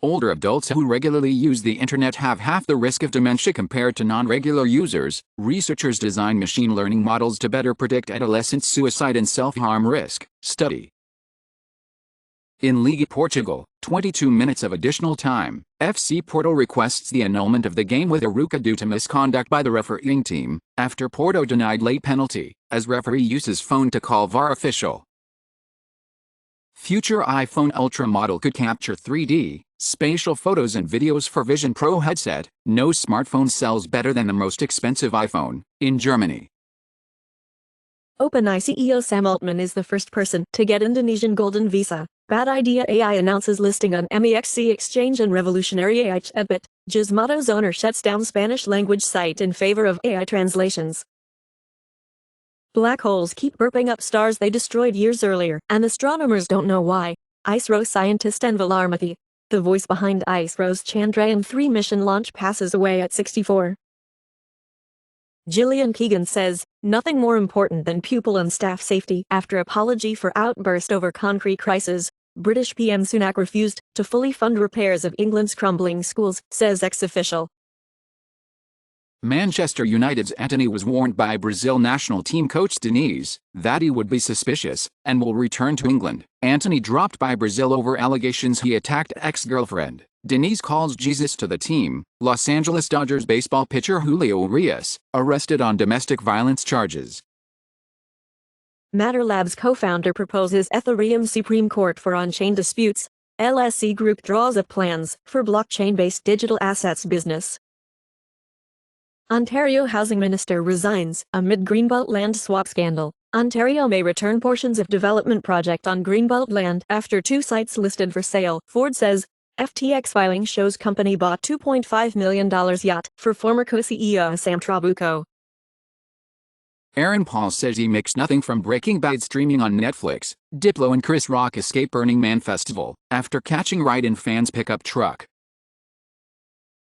Older adults who regularly use the internet have half the risk of dementia compared to non-regular users. Researchers design machine learning models to better predict adolescent suicide and self-harm risk. Study. In Liga Portugal, 22 minutes of additional time. FC Porto requests the annulment of the game with Arouca due to misconduct by the refereeing team, after Porto denied late penalty, as referee uses phone to call VAR official. Future iPhone Ultra model could capture 3D, spatial photos and videos for Vision Pro headset. No smartphone sells better than the most expensive iPhone, in Germany. OpenAI CEO Sam Altman is the first person to get Indonesian golden visa. Bad Idea AI announces listing on MEXC exchange and revolutionary AI chatbot. Gizmodo's owner shuts down Spanish language site in favor of AI translations. Black holes keep burping up stars they destroyed years earlier, and astronomers don't know why. ISRO scientist Enver Larmati, the voice behind ISRO's Chandrayaan-3 mission launch, passes away at 64. Gillian Keegan says, nothing more important than pupil and staff safety. After apology for outburst over concrete crisis, British PM Sunak refused to fully fund repairs of England's crumbling schools, says ex-official. Manchester United's Antony was warned by Brazil national team coach Diniz that he would be suspicious and will return to England. Antony dropped by Brazil over allegations he attacked ex-girlfriend. Diniz calls Jesus to the team. Los Angeles Dodgers baseball pitcher Julio Urías, arrested on domestic violence charges. Matter Labs co-founder proposes Ethereum Supreme Court for on-chain disputes. LSE Group draws up plans for blockchain-based digital assets business. Ontario Housing Minister resigns amid Greenbelt land swap scandal. Ontario may return portions of development project on Greenbelt land after 2 sites listed for sale. Ford says FTX filing shows company bought $2.5 million yacht for former co-CEO Sam Trabucco. Aaron Paul says he mixed nothing from Breaking Bad streaming on Netflix. Diplo and Chris Rock escape Burning Man festival after catching ride in fans' pickup truck.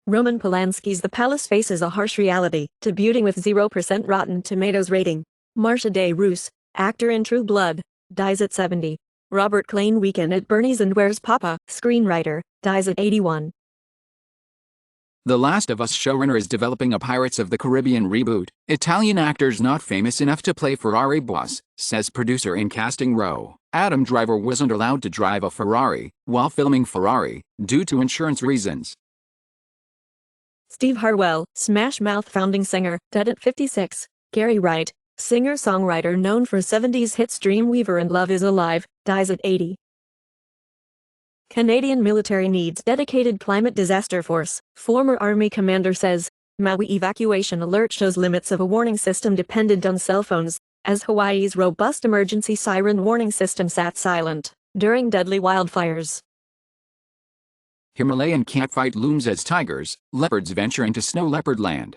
Roman Polanski's The Palace faces a harsh reality, debuting with 0% Rotten Tomatoes rating. Marcia Day Roos, actor in True Blood, dies at 70. Robert Klein Weekend at Bernie's and Where's Papa, screenwriter, dies at 81. The Last of Us showrunner is developing a Pirates of the Caribbean reboot. Italian actors not famous enough to play Ferrari boss, says producer in casting row. Adam Driver wasn't allowed to drive a Ferrari while filming Ferrari, due to insurance reasons. Steve Harwell, Smash Mouth founding singer, dead at 56. Gary Wright, singer-songwriter known for 70s hits Dreamweaver and Love Is Alive, dies at 80. Canadian military needs dedicated climate disaster force. Former Army commander says, Maui evacuation alert shows limits of a warning system dependent on cell phones, as Hawaii's robust emergency siren warning system sat silent during deadly wildfires. Himalayan catfight looms as tigers, leopards venture into snow leopard land.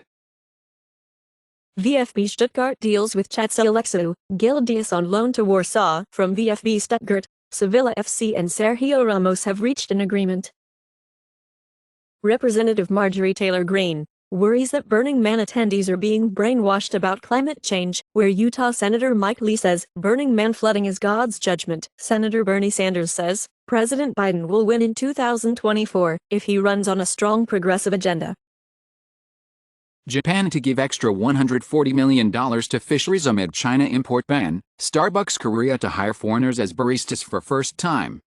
VfB Stuttgart deals with Chatzialexiou, Gil Dias on loan to Warsaw from VfB Stuttgart. Sevilla FC and Sergio Ramos have reached an agreement. Representative Marjorie Taylor Greene worries that Burning Man attendees are being brainwashed about climate change, where Utah Senator Mike Lee says Burning Man flooding is God's judgment. Senator Bernie Sanders says President Biden will win in 2024 if he runs on a strong progressive agenda. Japan to give extra $140 million to fisheries amid China import ban. Starbucks Korea to hire foreigners as baristas for first time.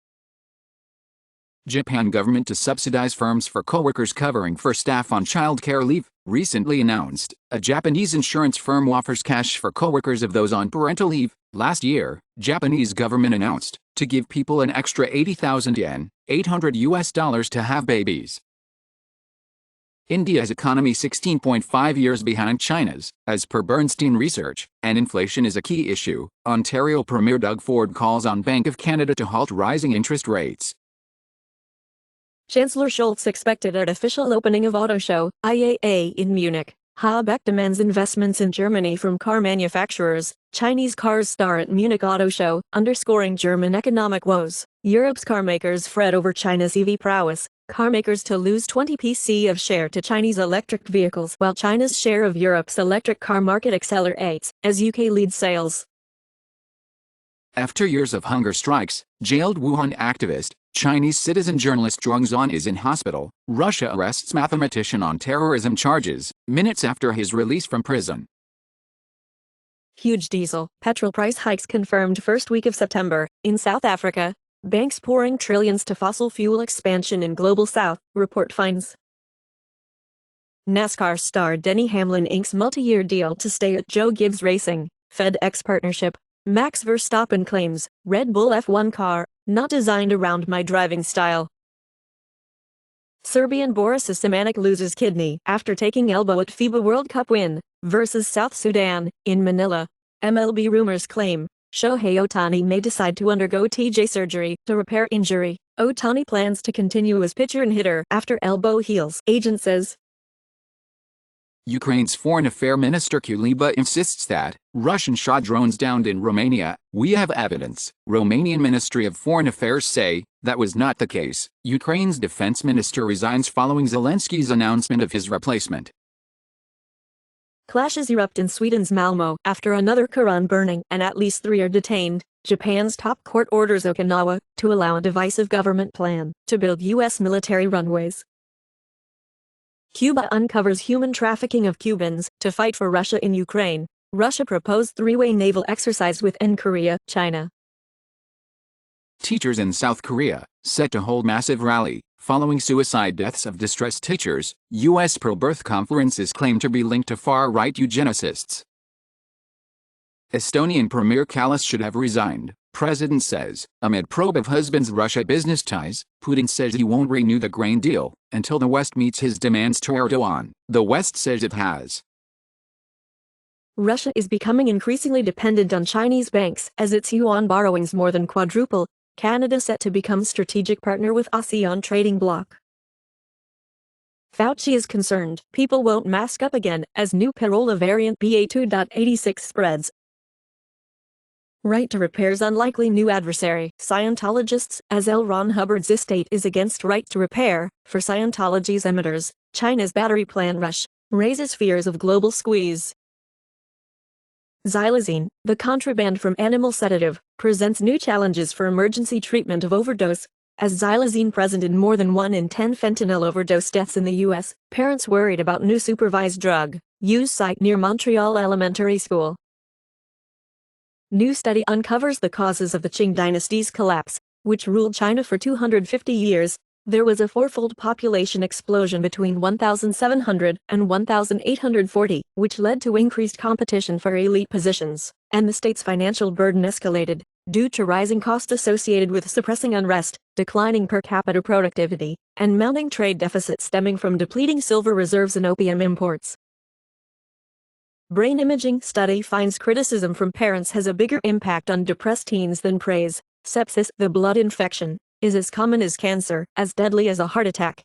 Japan government to subsidize firms for co-workers covering for staff on childcare leave. Recently announced, a Japanese insurance firm offers cash for co-workers of those on parental leave. Last year, Japanese government announced to give people an extra 80,000 yen, $800 to have babies. India's economy 16.5 years behind China's, as per Bernstein research, and inflation is a key issue. Ontario Premier Doug Ford calls on Bank of Canada to halt rising interest rates. Chancellor Scholz expected at official opening of Auto Show, IAA in Munich. Habeck demands investments in Germany from car manufacturers. Chinese cars star at Munich Auto Show, underscoring German economic woes. Europe's carmakers fret over China's EV prowess. Carmakers to lose 20% of share to Chinese electric vehicles, while China's share of Europe's electric car market accelerates as UK leads sales. After years of hunger strikes, jailed Wuhan activist, Chinese citizen journalist Zhuang Zhan is in hospital. Russia arrests mathematician on terrorism charges, minutes after his release from prison. Huge diesel, petrol price hikes confirmed first week of September. In South Africa, banks pouring trillions to fossil fuel expansion in Global South, report finds. NASCAR star Denny Hamlin inks multi-year deal to stay at Joe Gibbs Racing, FedEx partnership. Max Verstappen claims, Red Bull F1 car, not designed around my driving style. Serbian Boris Simonik loses kidney after taking elbow at FIBA World Cup win versus South Sudan in Manila. MLB rumors claim Shohei Ohtani may decide to undergo TJ surgery to repair injury. Ohtani plans to continue as pitcher and hitter after elbow heals, agent says. Ukraine's Foreign Affairs Minister Kuleba insists that Russian shot drones downed in Romania. We have evidence. Romanian Ministry of Foreign Affairs say that was not the case. Ukraine's defense minister resigns following Zelensky's announcement of his replacement. Clashes erupt in Sweden's Malmö after another Quran burning and at least 3 are detained. Japan's top court orders Okinawa to allow a divisive government plan to build U.S. military runways. Cuba uncovers human trafficking of Cubans to fight for Russia in Ukraine. Russia proposed 3-way naval exercise with Korea, China. Teachers in South Korea set to hold massive rally following suicide deaths of distressed teachers. U.S. pro-birth conferences claim to be linked to far-right eugenicists. Estonian Premier Kallas should have resigned, president says. Amid probe of husband's Russia business ties, Putin says he won't renew the grain deal until the West meets his demands to Erdogan. The West says it has. Russia is becoming increasingly dependent on Chinese banks as its yuan borrowings more than quadruple. Canada set to become strategic partner with ASEAN trading bloc. Fauci is concerned people won't mask up again as new Corolla variant BA2.86 spreads. Right to repair's unlikely new adversary. Scientologists, as L. Ron Hubbard's estate is against right to repair for Scientology's emitters. China's battery plan rush raises fears of global squeeze. Xylazine, the contraband from animal sedative, presents new challenges for emergency treatment of overdose. As xylazine present in more than 1 in 10 fentanyl overdose deaths in the U.S., parents worried about new supervised drug use site near Montreal Elementary School. New study uncovers the causes of the Qing dynasty's collapse, which ruled China for 250 years. There was a 4-fold population explosion between 1700 and 1840, which led to increased competition for elite positions, and the state's financial burden escalated, due to rising costs associated with suppressing unrest, declining per capita productivity, and mounting trade deficits stemming from depleting silver reserves and opium imports. Brain imaging study finds criticism from parents has a bigger impact on depressed teens than praise. Sepsis, the blood infection, is as common as cancer, as deadly as a heart attack.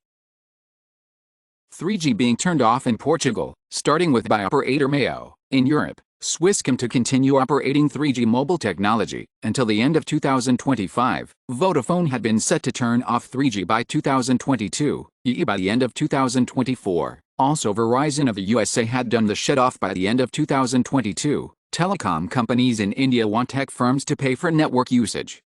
3G being turned off in Portugal, starting with by operator Mayo. In Europe, Swisscom to continue operating 3G mobile technology until the end of 2025. Vodafone had been set to turn off 3G by 2022, EE by the end of 2024. Also, Verizon of the USA had done the shut-off by the end of 2022. Telecom companies in India want tech firms to pay for network usage.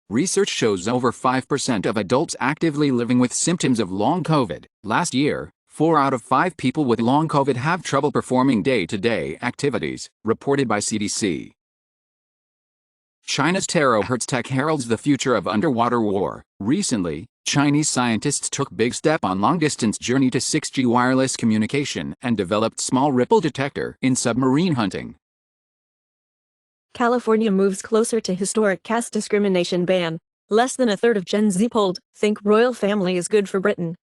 Research shows over 5% of adults actively living with symptoms of long COVID. Last year, 4 out of 5 people with long COVID have trouble performing day-to-day activities, reported by CDC. China's terahertz tech heralds the future of underwater war. Recently, Chinese scientists took big step on long-distance journey to 6G wireless communication and developed small ripple detector in submarine hunting. California moves closer to historic caste discrimination ban. Less than a third of Gen Z polled think royal family is good for Britain.